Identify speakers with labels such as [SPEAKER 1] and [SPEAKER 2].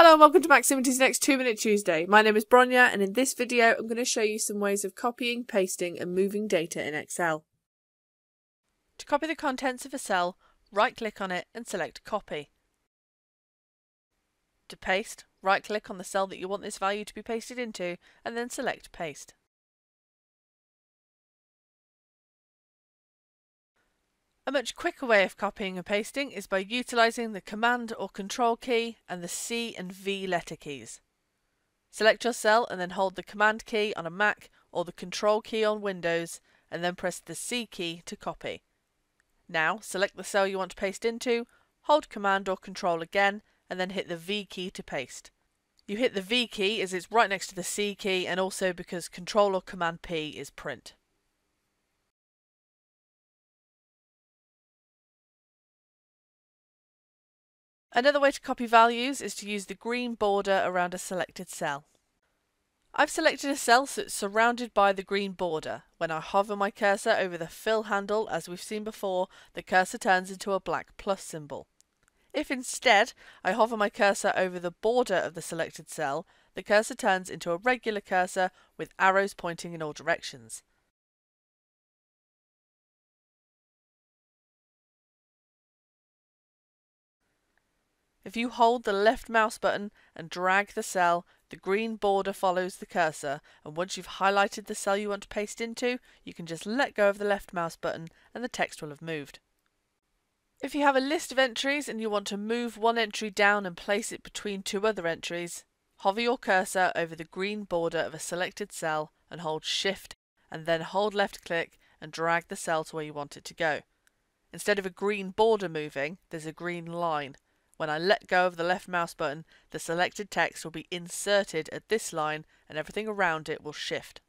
[SPEAKER 1] Hello and welcome to Maximity's Next 2-Minute Tuesday. My name is Bronya and in this video I'm going to show you some ways of copying, pasting and moving data in Excel.
[SPEAKER 2] To copy the contents of a cell, right-click on it and select Copy. To paste, right-click on the cell that you want this value to be pasted into and then select Paste. A much quicker way of copying and pasting is by utilising the Command or Control key and the C and V letter keys. Select your cell and then hold the Command key on a Mac or the Control key on Windows and then press the C key to copy. Now select the cell you want to paste into, hold Command or Control again and then hit the V key to paste. You hit the V key as it's right next to the C key and also because Control or Command P is print. Another way to copy values is to use the green border around a selected cell. I've selected a cell so it's surrounded by the green border. When I hover my cursor over the fill handle, as we've seen before, the cursor turns into a black plus symbol. If instead I hover my cursor over the border of the selected cell, the cursor turns into a regular cursor with arrows pointing in all directions. If you hold the left mouse button and drag the cell, the green border follows the cursor, and once you've highlighted the cell you want to paste into, you can just let go of the left mouse button and the text will have moved. If you have a list of entries and you want to move one entry down and place it between two other entries, hover your cursor over the green border of a selected cell and hold Shift and then hold left click and drag the cell to where you want it to go. Instead of a green border moving, there's a green line. When I let go of the left mouse button, the selected text will be inserted at this line and everything around it will shift.